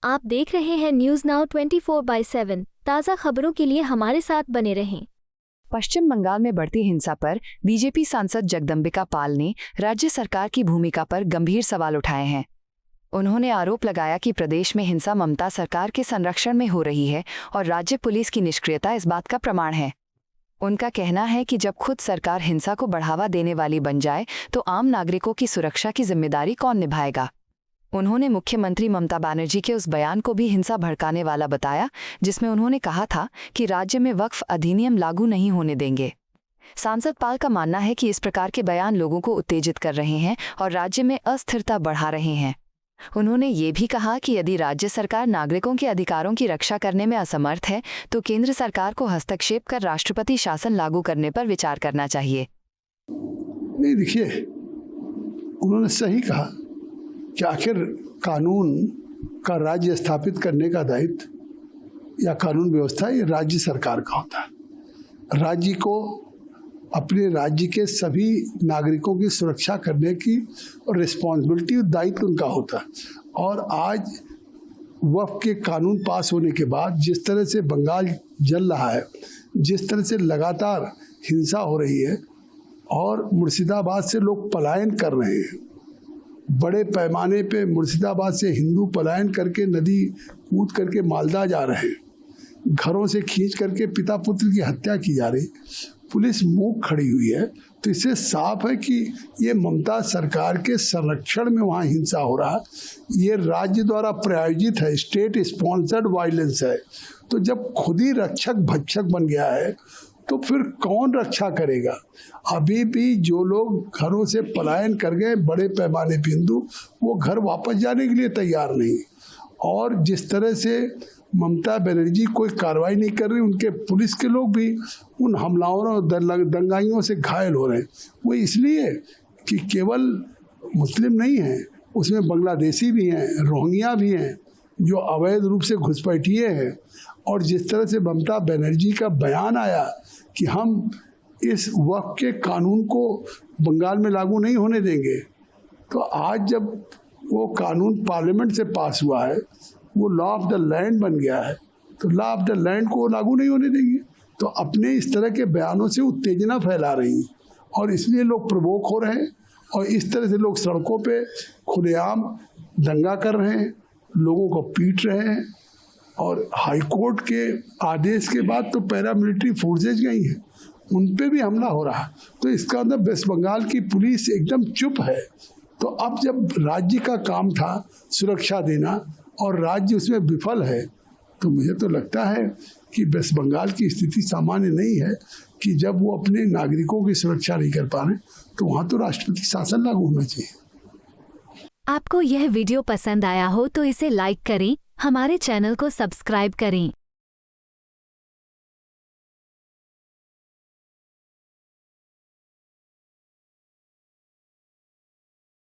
आप देख रहे हैं न्यूज नाउ 24/7। ताज़ा खबरों के लिए हमारे साथ बने रहें। पश्चिम बंगाल में बढ़ती हिंसा पर बीजेपी सांसद जगदम्बिका पाल ने राज्य सरकार की भूमिका पर गंभीर सवाल उठाए हैं। उन्होंने आरोप लगाया कि प्रदेश में हिंसा ममता सरकार के संरक्षण में हो रही है और राज्य पुलिस की निष्क्रियता इस बात का प्रमाण है। उनका कहना है कि जब खुद सरकार हिंसा को बढ़ावा देने वाली बन जाए तो आम नागरिकों की सुरक्षा की जिम्मेदारी कौन निभाएगा। उन्होंने मुख्यमंत्री ममता बनर्जी के उस बयान को भी हिंसा भड़काने वाला बताया जिसमें उन्होंने कहा था कि राज्य में वक्फ अधिनियम लागू नहीं होने देंगे। सांसद पाल का मानना है कि इस प्रकार के बयान लोगों को उत्तेजित कर रहे हैं और राज्य में अस्थिरता बढ़ा रहे हैं। उन्होंने ये भी कहा कि यदि राज्य सरकार नागरिकों के अधिकारों की रक्षा करने में असमर्थ है तो केंद्र सरकार को हस्तक्षेप कर राष्ट्रपति शासन लागू करने पर विचार करना चाहिए। नहीं, देखिए, उन्होंने सही कहा कि आखिर कानून का राज्य स्थापित करने का दायित्व या कानून व्यवस्था ये राज्य सरकार का होता है। राज्य को अपने राज्य के सभी नागरिकों की सुरक्षा करने की और रिस्पॉन्सिबिलिटी और दायित्व उनका होता है। और आज वक्फ के कानून पास होने के बाद जिस तरह से बंगाल जल रहा है, जिस तरह से लगातार हिंसा हो रही है और मुर्शिदाबाद से लोग पलायन कर रहे हैं, बड़े पैमाने पे मुर्शिदाबाद से हिंदू पलायन करके नदी कूद करके मालदा जा रहे हैं, घरों से खींच करके पिता पुत्र की हत्या की जा रही, पुलिस मूक खड़ी हुई है, तो इससे साफ है कि ये ममता सरकार के संरक्षण में वहाँ हिंसा हो रहा है। ये राज्य द्वारा प्रायोजित है, स्टेट स्पॉन्सर्ड वायलेंस है। तो जब खुद ही रक्षक भक्षक बन गया है तो फिर कौन रक्षा करेगा। अभी भी जो लोग घरों से पलायन कर गए बड़े पैमाने पे हिंदू, वो घर वापस जाने के लिए तैयार नहीं। और जिस तरह से ममता बनर्जी कोई कार्रवाई नहीं कर रही, उनके पुलिस के लोग भी उन हमलावरों और दंगाइयों से घायल हो रहे हैं। वो इसलिए कि केवल मुस्लिम नहीं हैं, उसमें बांग्लादेशी भी हैं, रोहिंग्या भी हैं जो अवैध रूप से घुसपैठिए हैं। और जिस तरह से ममता बनर्जी का बयान आया कि हम इस वक्फ के कानून को बंगाल में लागू नहीं होने देंगे, तो आज जब वो कानून पार्लियामेंट से पास हुआ है, वो लॉ ऑफ द लैंड बन गया है, तो लॉ ऑफ द लैंड को लागू नहीं होने देंगे। तो अपने इस तरह के बयानों से उत्तेजना फैला रही है और इसलिए लोग प्रवोक हो रहे हैं और इस तरह से लोग सड़कों पे खुलेआम दंगा कर रहे हैं, लोगों को पीट रहे हैं। और हाईकोर्ट के आदेश के बाद तो पैरामिलिट्री फोर्सेज गई हैं, उन पे भी हमला हो रहा है। तो इसका मतलब वेस्ट बंगाल की पुलिस एकदम चुप है। तो अब जब राज्य का काम था सुरक्षा देना और राज्य उसमें विफल है, तो मुझे तो लगता है कि वेस्ट बंगाल की स्थिति सामान्य नहीं है कि जब वो अपने नागरिकों की सुरक्षा नहीं कर पा रहे, तो वहाँ तो राष्ट्रपति शासन लागू होना चाहिए। आपको यह वीडियो पसंद आया हो तो इसे लाइक करें, हमारे चैनल को सब्सक्राइब करें।